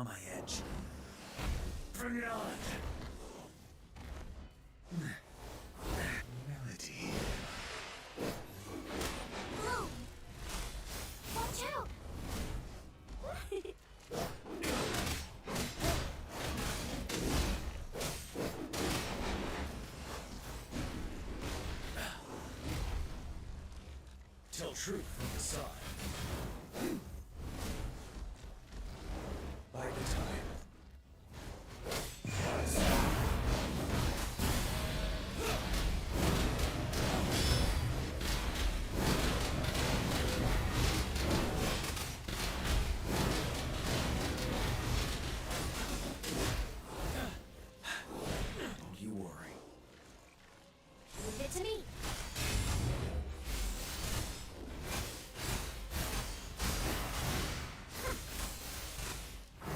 on my edge. Bring it on! Melody. Whoa! Watch out! Tell truth from the side. By the time. Don't you worry. Leave it to me.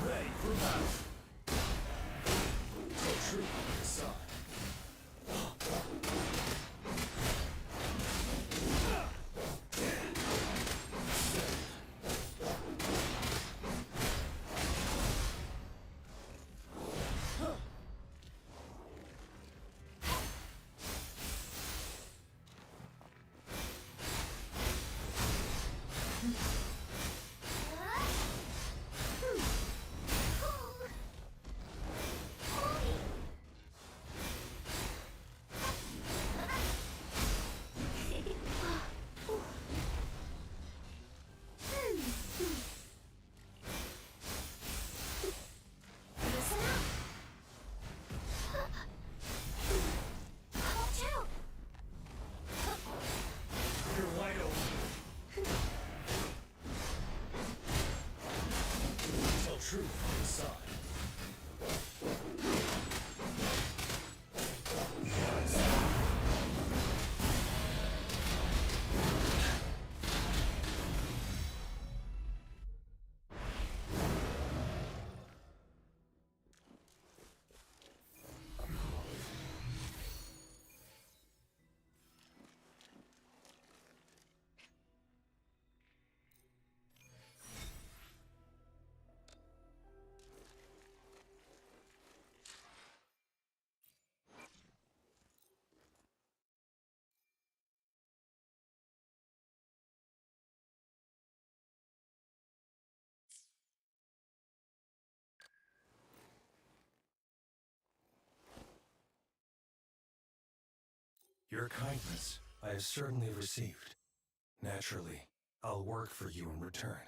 Ready for battle. Tell truth from the side. Listen up. Watch out! You're wide open. Tell truth from the side. Your kindness I have certainly received. Naturally, I'll work for you in return.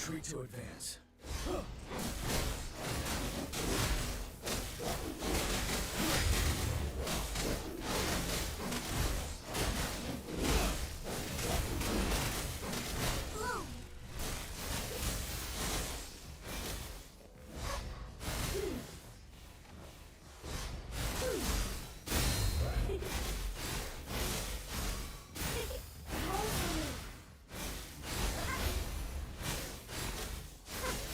Retreat to advance. Bloom. Hold me.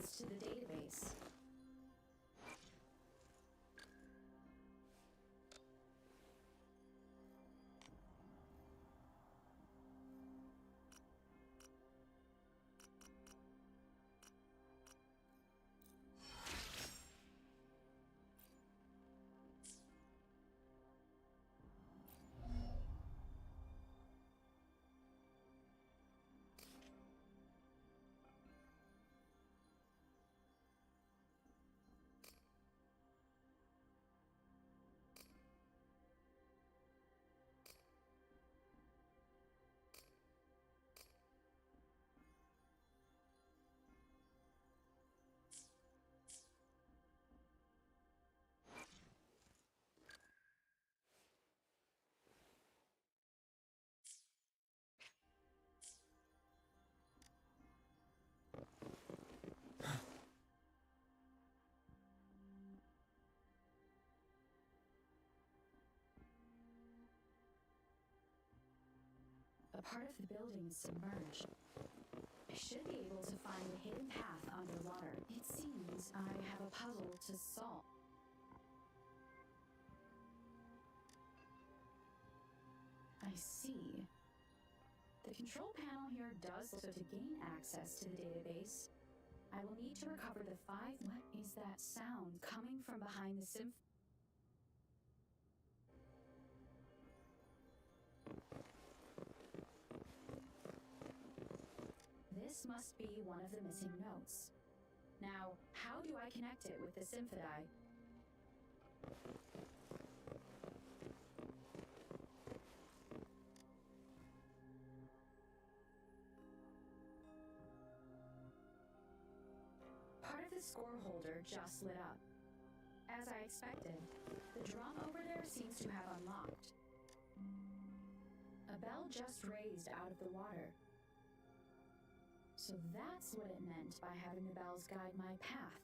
leads to the database. A part of the building is submerged. I should be able to find a hidden path underwater. It seems I have a puzzle to solve. I see. The control panel here does so to gain access to the database. I will need to recover the 5. What is that sound coming from behind the symphony? This must be one of the missing notes. Now, how do I connect it with the symphony? Part of the score holder just lit up. As I expected, the drum over there seems to have unlocked. A bell just raised out of the water. So that's what it meant by having the bells guide my path.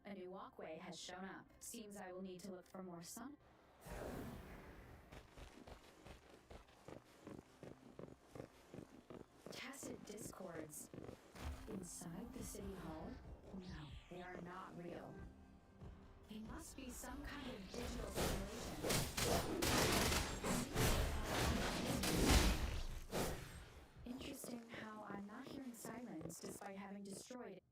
A new walkway has shown up. Seems I will need to look for more sun. Tacit discords inside the city hall? No, they are not real. They must be some kind of digital simulation. Interesting how I'm not hearing sirens despite having destroyed it.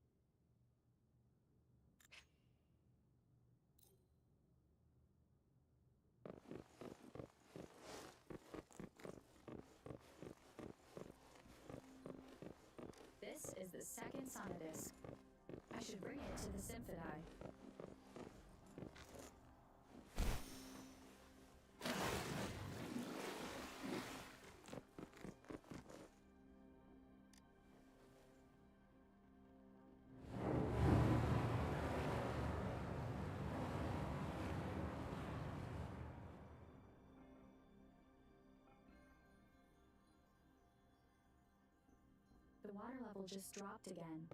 This is the second sonodisc. I should bring it to the symphony. The water level just dropped again.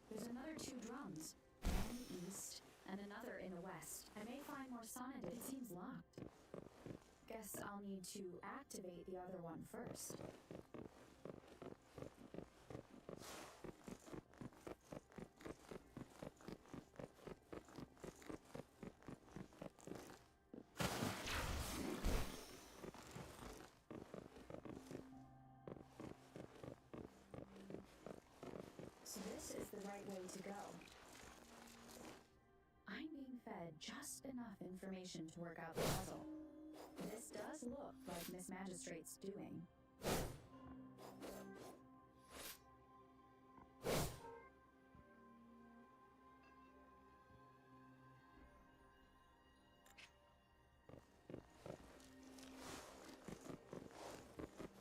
There's another 2 drums, one in the east and another in the west. I may find more sonnet. It seems locked. Guess I'll need to activate the other one first. So this is the right way to go. I'm being fed just enough information to work out the puzzle. This does look like Miss Magistrate's doing.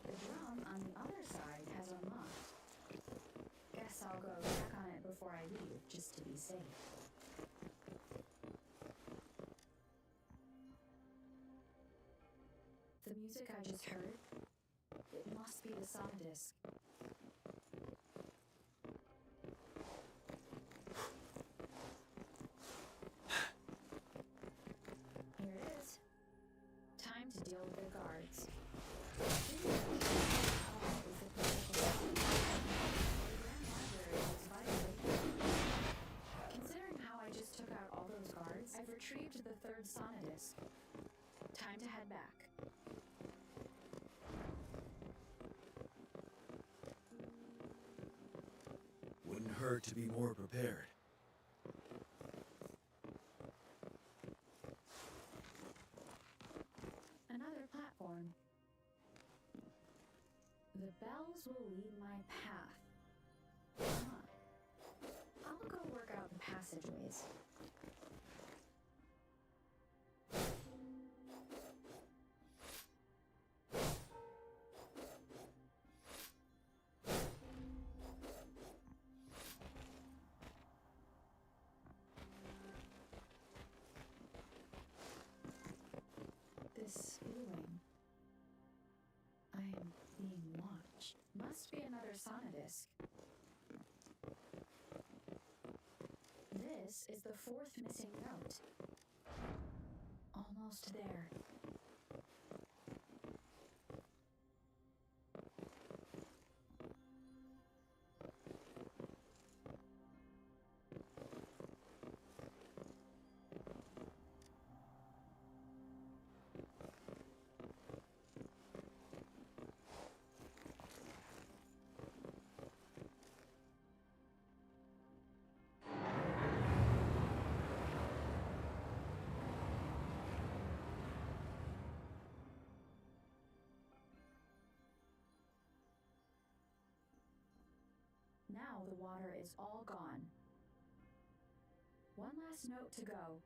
The drum on the other side has unlocked. Guess I'll go check on it before I leave, just to be safe. The music I just heard, must be the sun disk. Here it is. Time to deal with the guards. Considering how I just took out all those guards, I've retrieved the third sonodisk. Time to head back. Wouldn't hurt to be more prepared. Another platform. The bells will lead my path. Huh. I'll go work out the passageways. This viewing. I am being watched. Must be another sonodisk. This is the fourth missing note. Almost there. Now the water is all gone. One last note to go.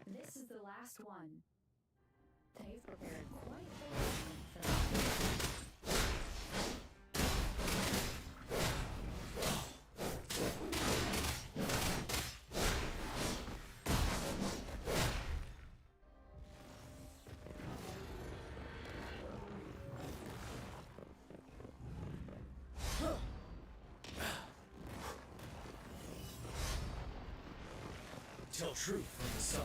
This is the last one. They've prepared quite the arrangement for that. Tell truth from the side.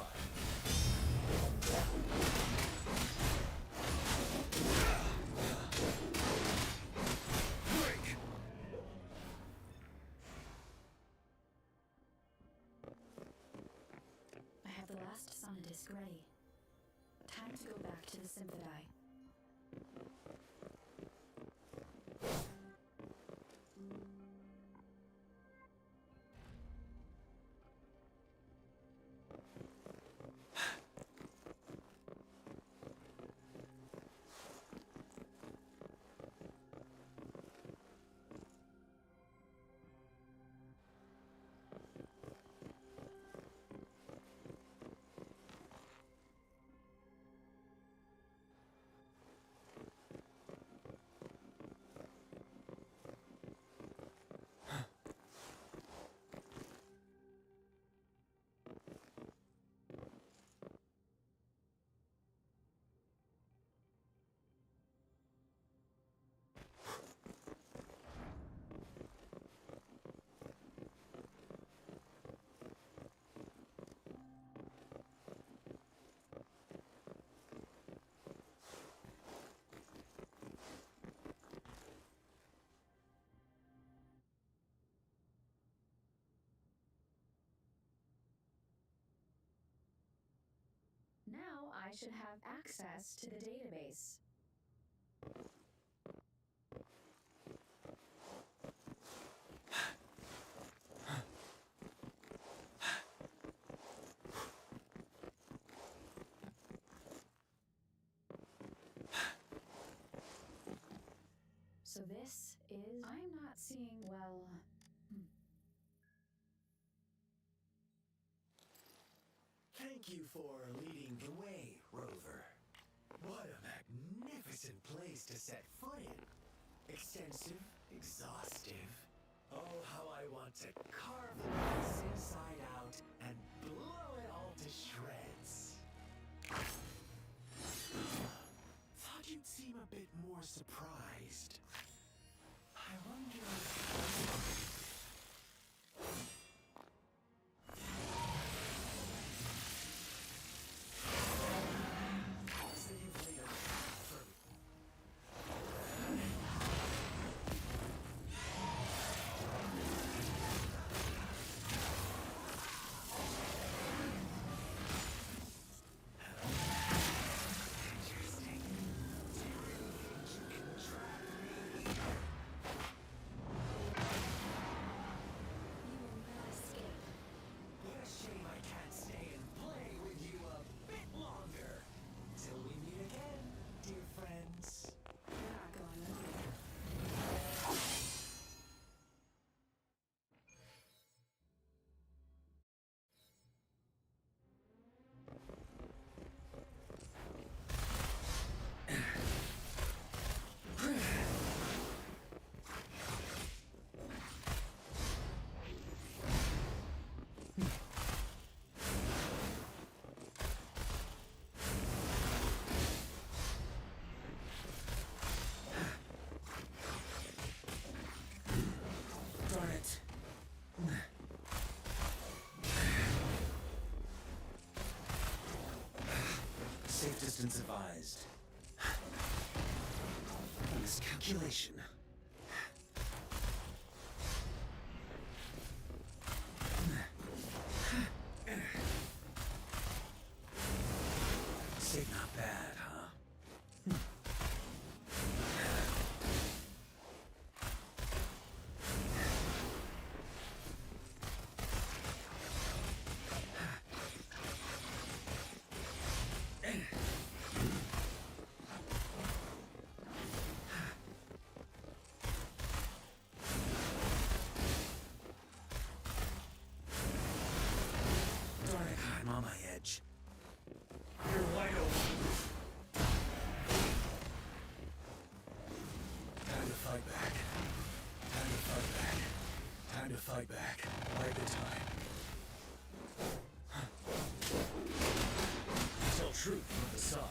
Break! I have the last sonodisk ready. Time to go back to the Symphodi. Now I should have access to the database. So this is... I'm not seeing well... Thank you for leading the way, Rover. What a magnificent place to set foot in. Extensive, exhaustive. Oh, how I want to carve the place inside out and blow it all to shreds. Thought you'd seem a bit more surprised. I wonder so you've laid a trap for me. Interesting. Do you really think you can trap me? You will not escape. What a shame I can't stay and play with you a bit longer. Till we meet again, dear friends. You're not going with me. Darn it. Safe distance advised. Miscalculation. Safe not bad, huh? Darn it, I'm on my edge. You're wide open. Time to fight back. Time to fight back. Time to fight back. Bide the time. Tell truth from the side.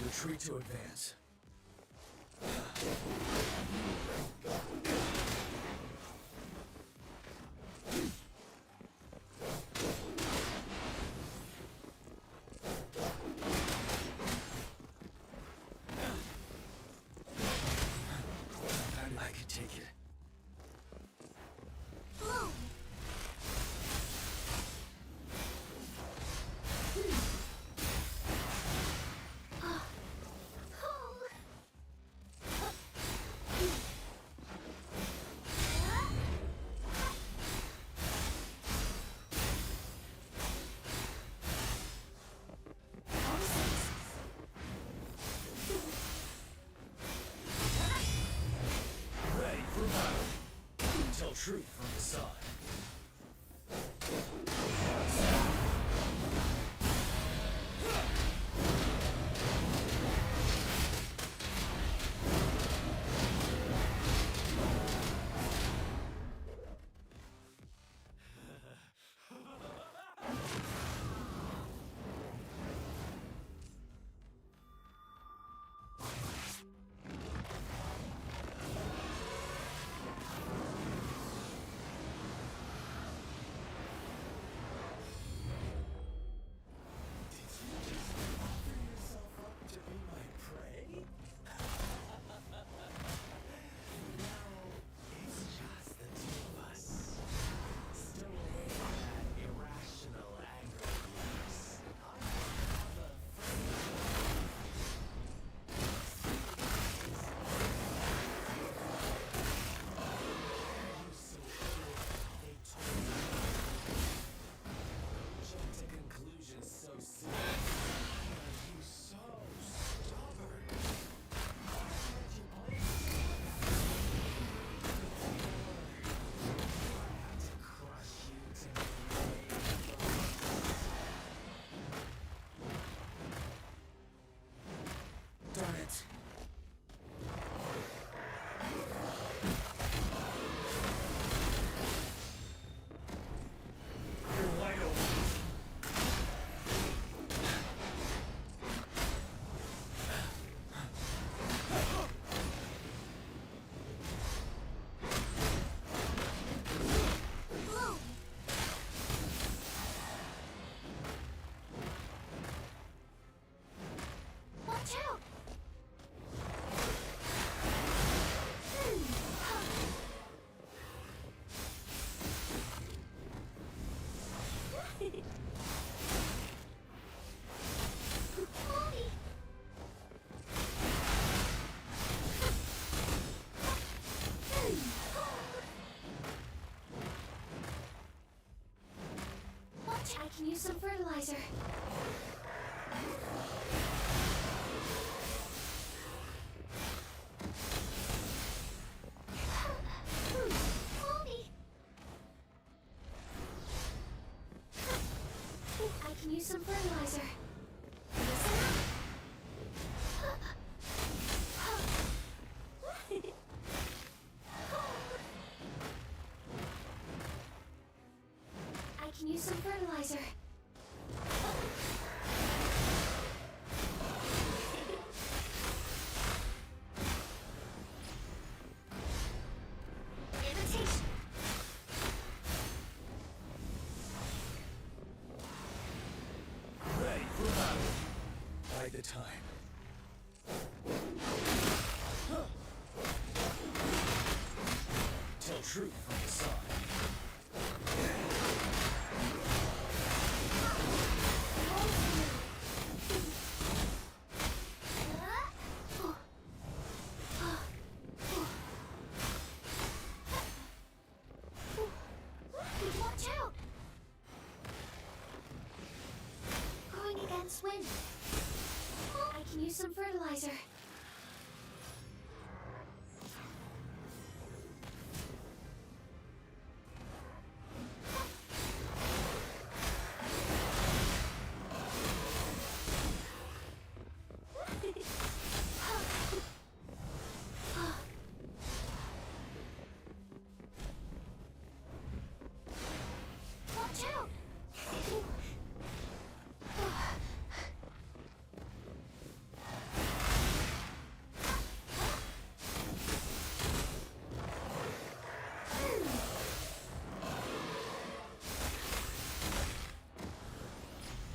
Retreat to advance. I can take it. Bloom. Pull. Ready for battle. Tell truth from the side. fertilizer. Mommy! I can use some fertilizer. Listen up. I can use some fertilizer. Imitation. Ready for battle. Bide the time. Tell truth from the side. Watch out! Going against wind. I can use some fertilizer. Watch out!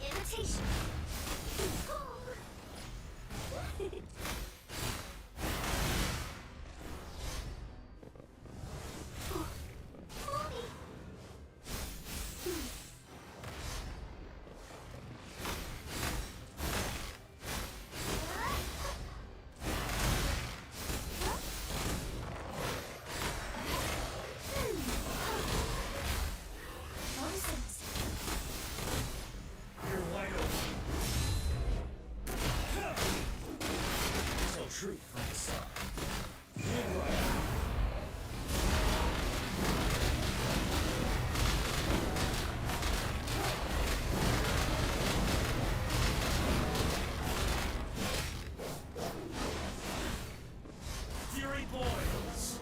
Imitation. Mommy! Nonsense. You're wide open. Tell truth from the side. Wind rider. Fury boils.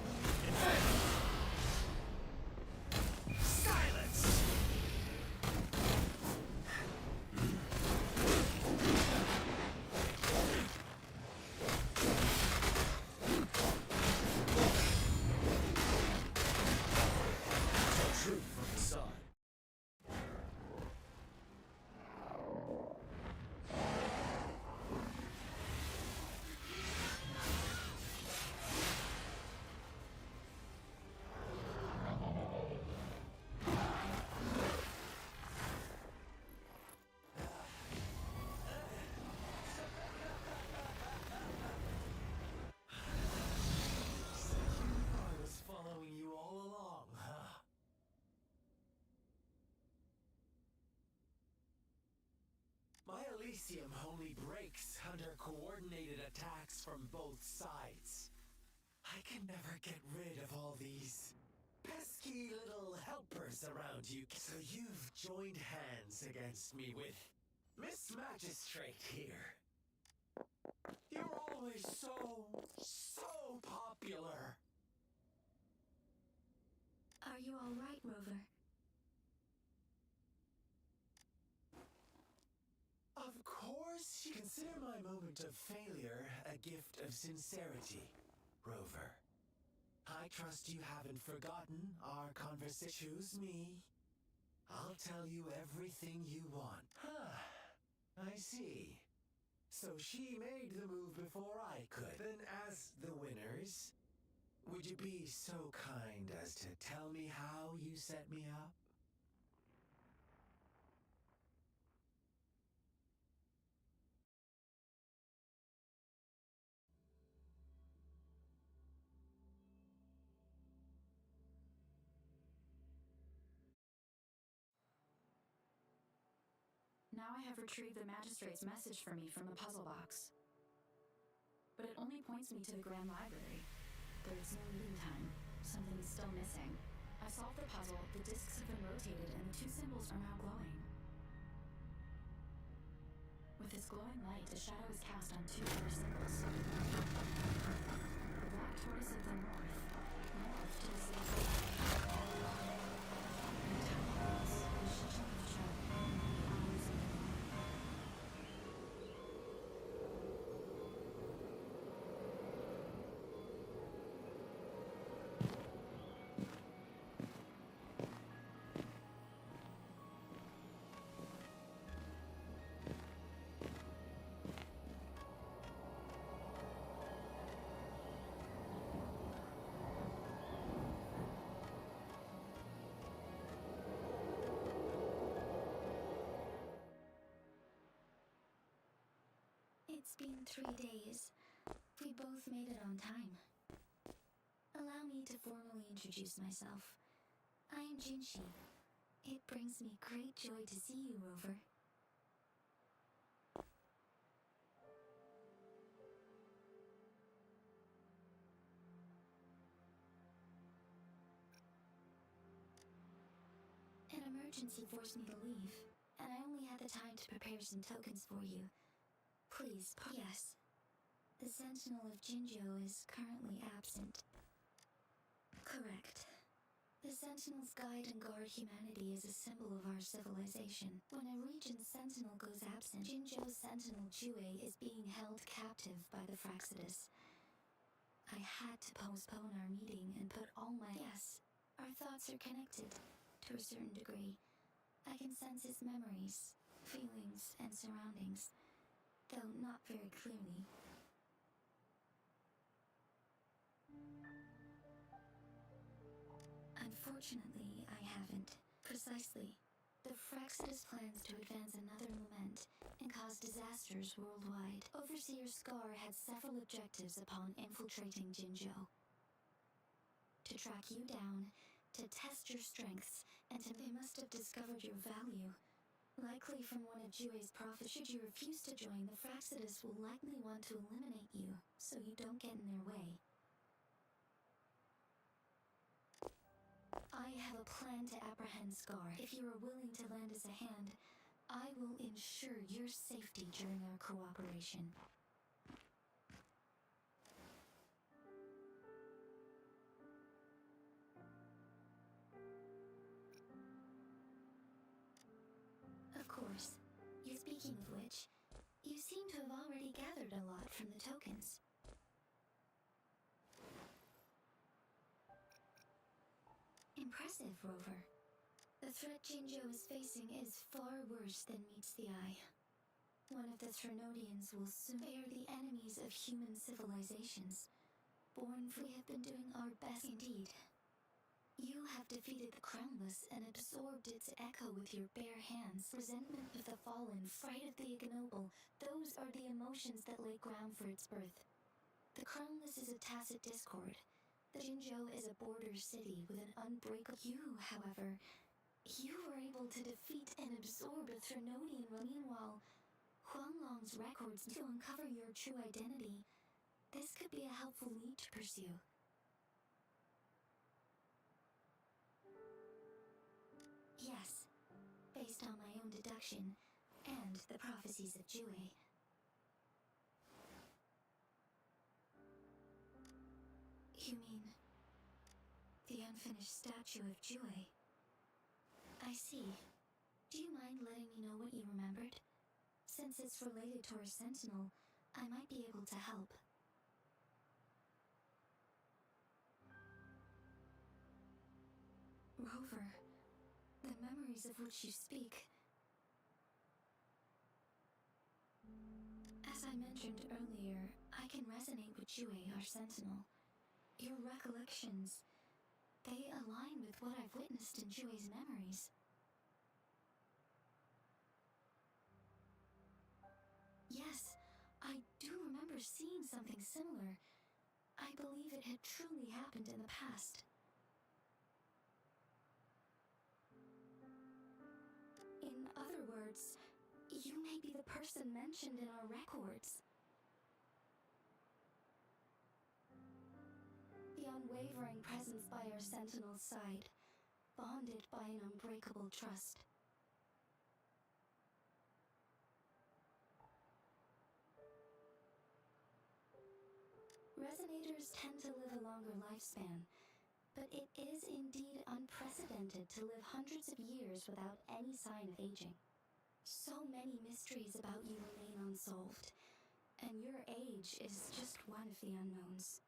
Silence. Tell truth from the side. I was following you all along, huh? My Elysium only breaks under coordinated attacks from both sides. I can never get rid of all these pesky little helpers around you. So you've joined hands against me with Miss Magistrate here. You're always so popular. Are you all right, Rover? Of course, you consider my moment of failure a gift of sincerity, Rover. I trust you haven't forgotten our conversation. Choose me. I'll tell you everything you want. I see. So she made the move before I could. Then as the winners, would you be so kind as to tell me how you set me up? Now Now I have retrieved the magistrate's message for me from the puzzle box. But it only points me to the Grand Library. There is no meeting time. Something is still missing. I solved the puzzle, the discs have been rotated, and the two symbols are now glowing. With this glowing light, a shadow is cast on two other symbols. The black tortoise of the north to the south. And the tiny house, the shadow of Chun, the hours of the morning. It's been 3 days. We both made it on time. Allow me to formally introduce myself. I am Jinshi. It brings me great joy to see you, Rover. An emergency forced me to leave, and I only had the time to prepare some tokens for you. Please, yes. The Sentinel of Jinjo is currently absent. Correct. The Sentinel's guide and guard humanity is a symbol of our civilization. When a region's Sentinel goes absent, Jinjo's Sentinel Jue is being held captive by the Fraxidus. I had to postpone our meeting and put all my... Yes, our thoughts are connected, to a certain degree. I can sense his memories, feelings, and surroundings, though not very clearly. Unfortunately, I haven't. Precisely. The Fraxidus plans to advance another lament and cause disasters worldwide. Overseer Scar had several objectives upon infiltrating Jinjo. To track you down, to test your strengths, and they must have discovered your value. Likely from one of Jue's prophets. Should you refuse to join, the Fraxidus will likely want to eliminate you, so you don't get in their way. I have a plan to apprehend Scar. If you are willing to lend us a hand, I will ensure your safety during our cooperation. Of course. Speaking of which, you seem to have already gathered a lot from the tokens. Impressive, Rover. The threat Jinjo is facing is far worse than meets the eye. One of the Trinodians will soon bear the enemies of human civilizations. Born free, have been doing our best indeed. You have defeated the Crownless and absorbed its echo with your bare hands. Resentment of the fallen, fright of the ignoble, those are the emotions that lay ground for its birth. The Crownless is a tacit discord. The Jinjo is a border city with an unbreakable... You, however, you were able to defeat and absorb a Trinodian. Meanwhile, Huanglong's records to uncover your true identity. This could be a helpful lead to pursue. Yes, based on my own deduction and the prophecies of Jue. You mean the unfinished statue of Jue? I see. Do you mind letting me know what you remembered? Since it's related to our Sentinel, I might be able to help. Rover, the memories of which you speak. As I mentioned earlier, I can resonate with Jue, our Sentinel. Your recollections, they align with what I've witnessed in Jue's memories. Yes, I do remember seeing something similar. I believe it had truly happened in the past. In other words, you the person mentioned in our records. The unwavering presence by our sentinel's side, bonded by an unbreakable trust. Resonators tend to live a longer lifespan, but it is indeed unprecedented to live hundreds of years without any sign of aging. So many mysteries about you remain unsolved, and your age is just one of the unknowns.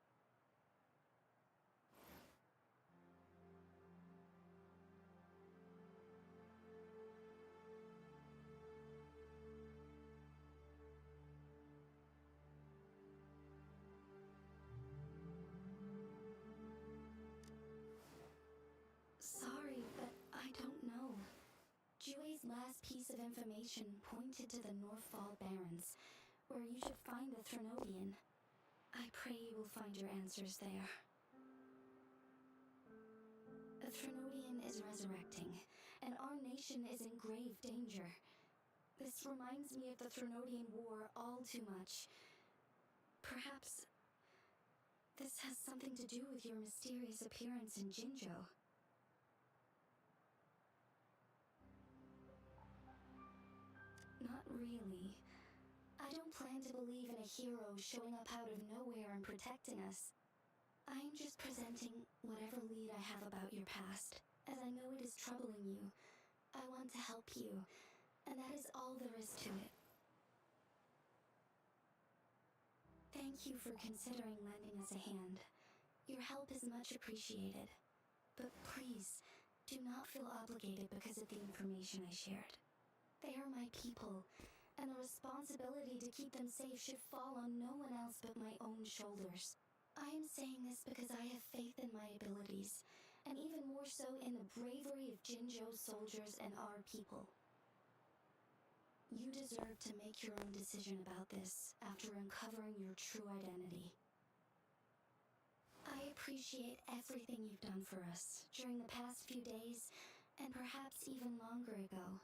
Sorry, but I don't know. Jue's last piece of information pointed to the Northfall Barrens, where you should find the Threnodian. I pray you will find your answers there. The Threnodian is resurrecting, and our nation is in grave danger. This reminds me of the Threnodian War all too much. Perhaps this has something to do with your mysterious appearance in Jinzhou. Not really. I don't plan to believe in a hero showing up out of nowhere and protecting us. I'm just presenting whatever lead I have about your past, as I know it is troubling you. I want to help you, and that is all there is to it. Thank you for considering lending us a hand. Your help is much appreciated. But please, do not feel obligated because of the information I shared. They are my people, and the responsibility to keep them safe should fall on no one else but my own shoulders. I am saying this because I have faith in my abilities, and even more so in the bravery of Jinzhou's soldiers and our people. You deserve to make your own decision about this after uncovering your true identity. I appreciate everything you've done for us during the past few days, and perhaps even longer ago.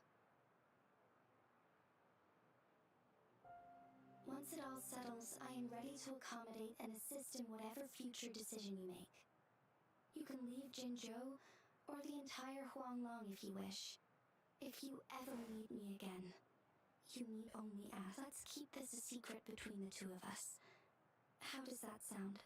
Once it all settles, I am ready to accommodate and assist in whatever future decision you make. You can leave Jinzhou, or the entire Huanglong if you wish. If you ever need me again, you need only ask. Let's keep this a secret between the two of us. How does that sound?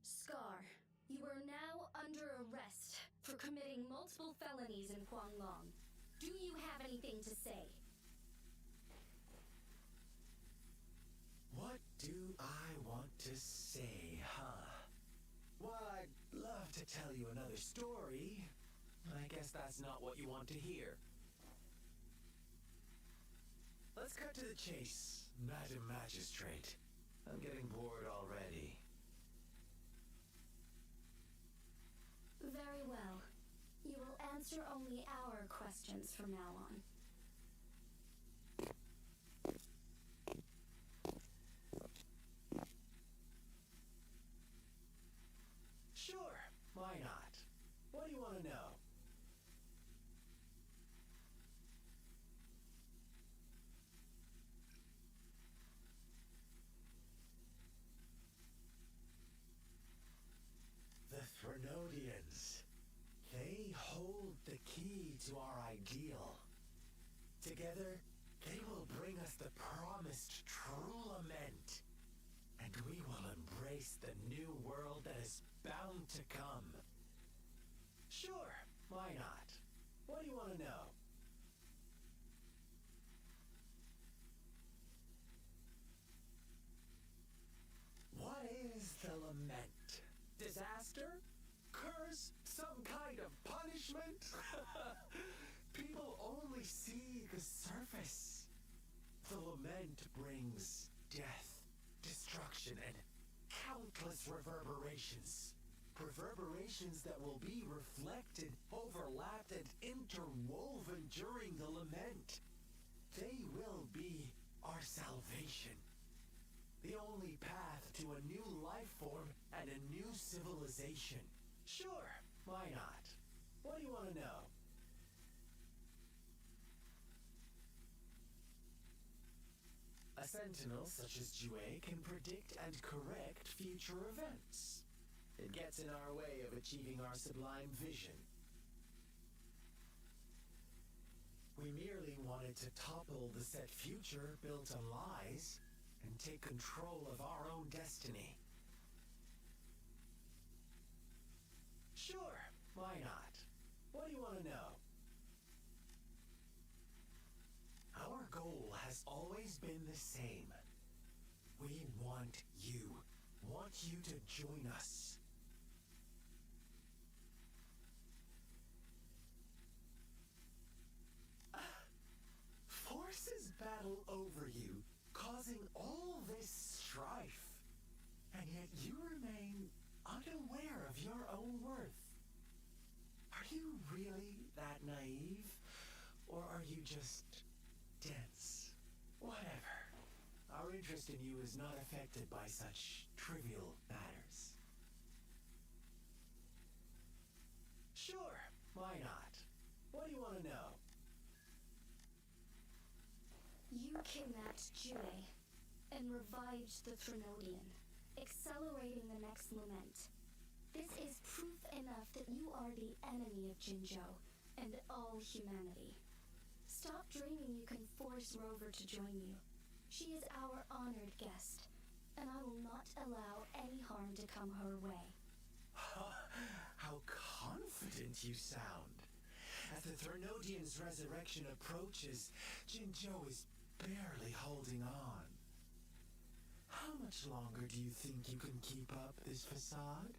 Scar, you are now under arrest for committing multiple felonies in Huanglong. Do you have anything to say? What do I want to say, huh? Well, I'd love to tell you another story. I guess that's not what you want to hear. Let's cut to the chase, Madam Magistrate. I'm getting bored already. Very well. You will answer only our questions from now on. Sure, why not? What do you want to know? The Threnodians. They hold the key to our ideal. Together, they will bring us the promised true lament. And we will embrace the new world that is bound to come. Sure, why not? What do you want to know? What is the lament? Disaster? Curse? Some kind of punishment? People only see the surface. The lament brings death, destruction, and countless reverberations. Reverberations that will be reflected, overlapped, and interwoven during the lament. They will be our salvation. The only path to a new life form and a new civilization. Sure, why not? What do you want to know? A sentinel such as Jue can predict and correct future events. It gets in our way of achieving our sublime vision. We merely wanted to topple the set future built on lies and take control of our own destiny. Sure, why not? What do you want to know? Our goal has always been the same. We want you to join us. Forces battle over you, causing all this strife. And yet you remain unaware of your own worth. Are you really that naive? Or are you just dense? Whatever. Our interest in you is not affected by such trivial matters. Sure, why not? What do you want to know? You kidnapped Jue and revived the Trinodian, accelerating the next lament. This is proof enough that you are the enemy of Jinzhou and all humanity. Stop dreaming you can force Rover to join you. She is our honored guest, and I will not allow any harm to come her way. How confident you sound. As the Trinodian's resurrection approaches, Jinzhou is barely holding on. How much longer do you think you can keep up this facade?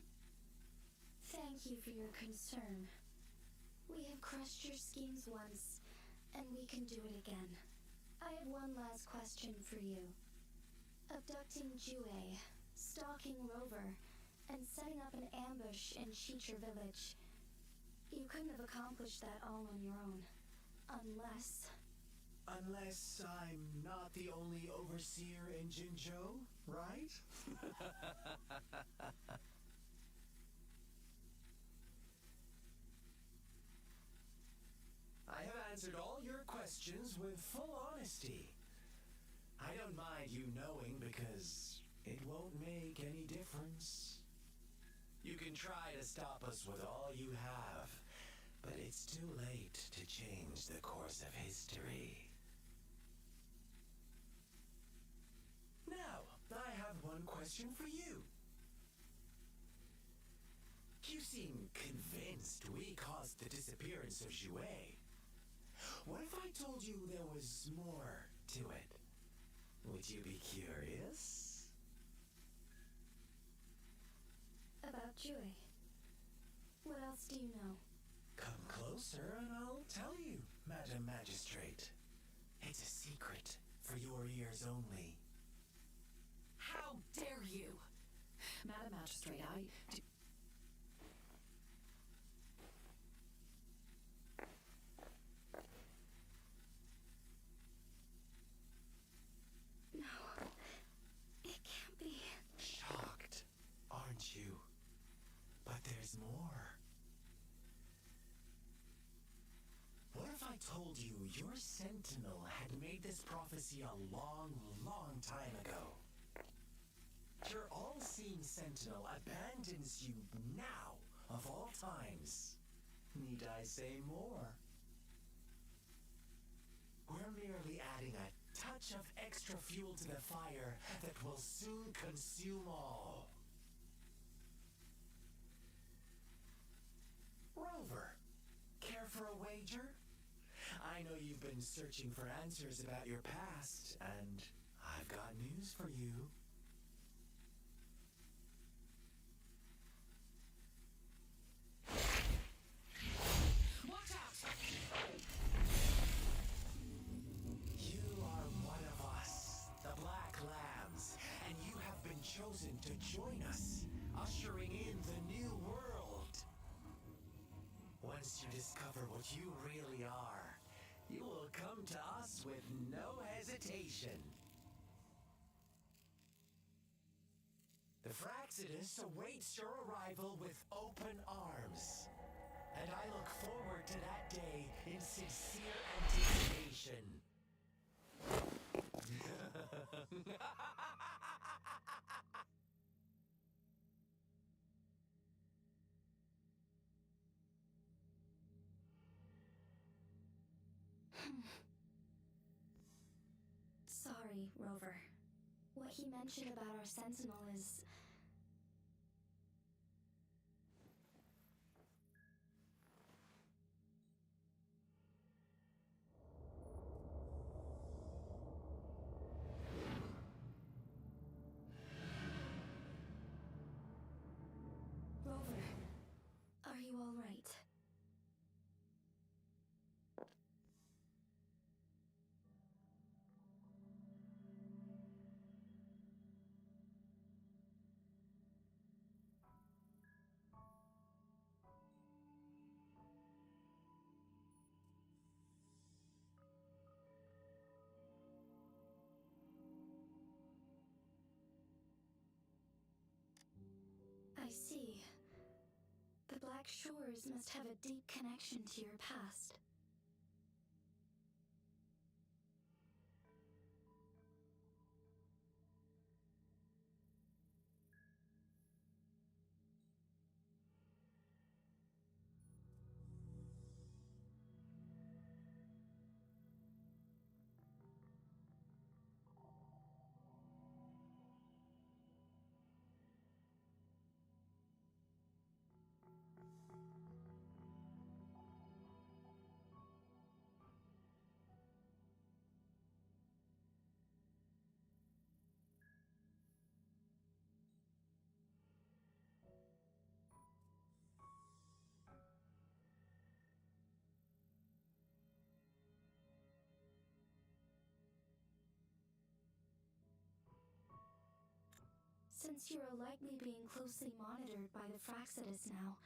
Thank you for your concern. We have crushed your schemes once, and we can do it again. I have one last question for you. Abducting Jue, stalking Rover, and setting up an ambush in Shicher village. You couldn't have accomplished that all on your own. Unless I'm not the only overseer in Jinzhou, right? I have answered all your questions with full honesty. I don't mind you knowing because it won't make any difference. You can try to stop us with all you have, but it's too late to change the course of history. Now, I have one question for you. You seem convinced we caused the disappearance of Jue. What if I told you there was more to it? Would you be curious? about Jue. What else do you know? Come closer and I'll tell you, Madam Magistrate. It's a secret for your ears only. How dare you! Madam Magistrate, No, it can't be. Shocked, aren't you? But there's more. What if I told you your sentinel had made this prophecy a long, long time ago? Your all-seeing sentinel abandons you now, of all times. Need I say more? We're merely adding a touch of extra fuel to the fire that will soon consume all. Rover, care for a wager? I know you've been searching for answers about your past, and I've got news for you. watch out! You are one of us, the Black Lambs, and you have been chosen to join us, ushering in the new world. Once you discover what you really are, you will come to us with no hesitation. The Fraxidus awaits your arrival with open arms. And I look forward to that day in sincere anticipation. Sorry, Rover. What he mentioned about our sentinel is... Rover, are you all right? I see. The Black Shores must have a deep connection to your past. Since you are likely being closely monitored by the Fraxidus now,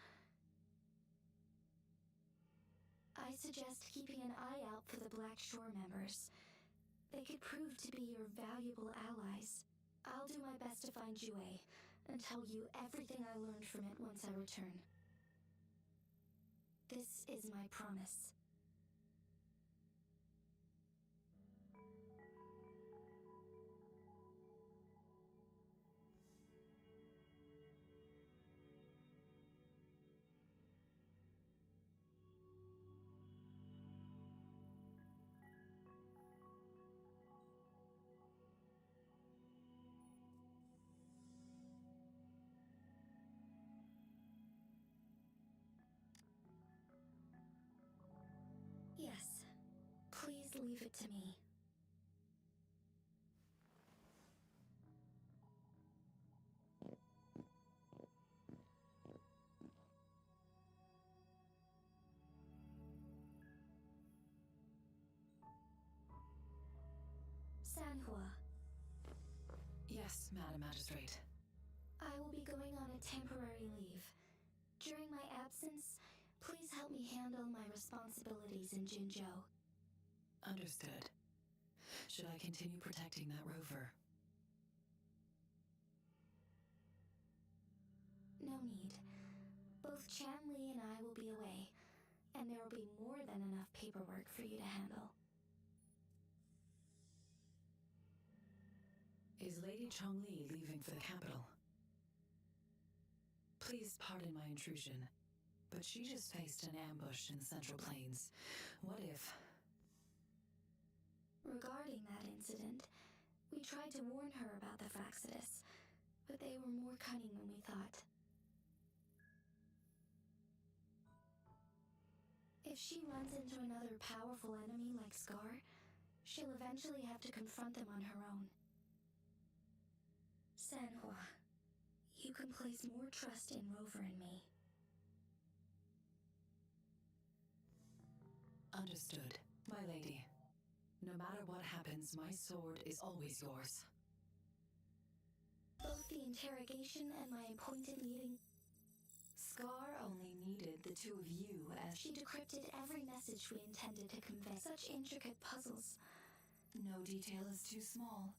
I suggest keeping an eye out for the Black Shore members. They could prove to be your valuable allies. I'll do my best to find Jue and tell you everything I learned from it once I return. This is my promise. Yes. Please leave it to me. Sanhua, Yes, Madam Magistrate. I will be going on a temporary leave. During my absence, please help me handle my responsibilities in Jinzhou. Understood. Should I continue protecting that rover? No need. Both Chanli and I will be away, and there will be more than enough paperwork for you to handle. Is Lady Chongli leaving for the capital? Please pardon my intrusion, but she just faced an ambush in the Central Plains. What if... Regarding that incident, we tried to warn her about the Fraxidus, but they were more cunning than we thought. If she runs into another powerful enemy like Scar, she'll eventually have to confront them on her own. Sanhua, you can place more trust in Rover and me. Understood, my lady. No matter what happens, my sword is always yours. Both the interrogation and my appointed meeting... Scar only needed the two of you as... She decrypted every message we intended to convey. Such intricate puzzles. No detail is too small.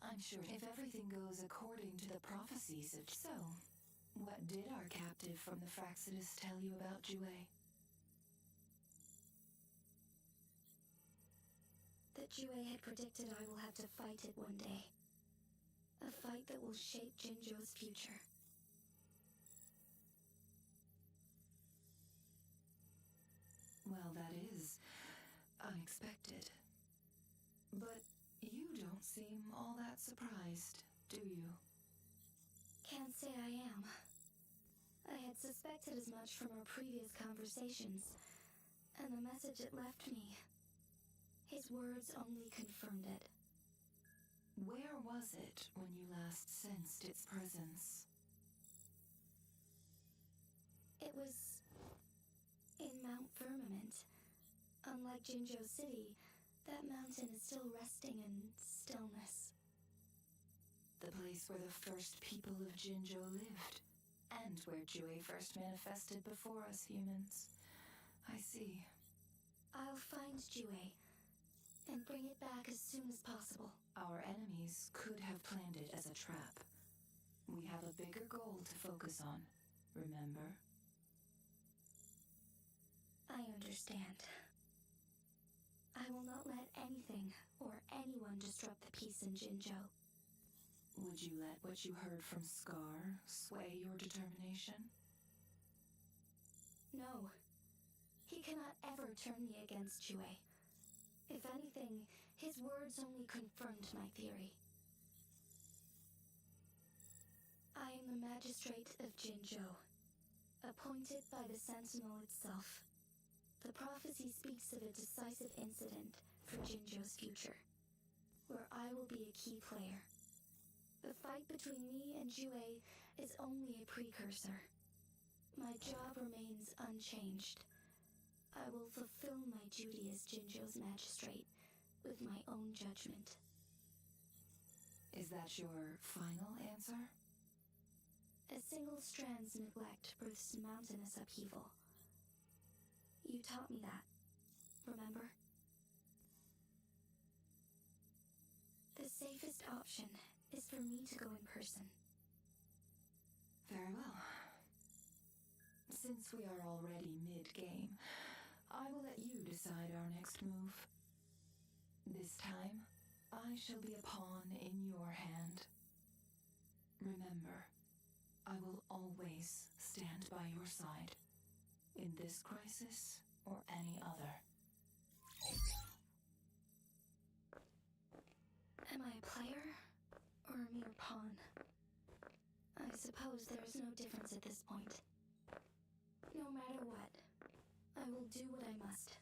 I'm sure if everything goes according to the prophecies of... So, what did our captive from the Fraxidus tell you about Jue? That Jue had predicted I will have to fight it one day. A fight that will shape Jinzhou's future. Well, that is unexpected. But you don't seem all that surprised, do you? Can't say I am. I had suspected as much from our previous conversations, and the message it left me. His words only confirmed it. Where was it when you last sensed its presence? It was in Mount Firmament. Unlike Jinzhou City, that mountain is still resting in stillness. The place where the first people of Jinzhou lived, and where Jue first manifested before us humans. I see. I'll find Jue and bring it back as soon as possible. Our enemies could have planned it as a trap. We have a bigger goal to focus on, remember? I understand. I will not let anything or anyone disrupt the peace in Jinzhou. Would you let what you heard from Scar sway your determination? No. He cannot ever turn me against Jue. If anything, his words only confirmed my theory. I am the magistrate of Jinzhou, appointed by the Sentinel itself. The prophecy speaks of a decisive incident for Jinzhou's future, where I will be a key player. The fight between me and Jue is only a precursor. My job remains unchanged. I will fulfill my duty as Jinzhou's magistrate with my own judgment. Is that your final answer? A single strand's neglect births mountainous upheaval. You taught me that, remember? The safest option is for me to go in person. Very well. Since we are already mid-game, I will let you decide our next move. This time, I shall be a pawn in your hand. Remember, I will always stand by your side, in this crisis or any other. Am I a player or a mere pawn? I suppose there is no difference at this point. No matter what, I will do what I must.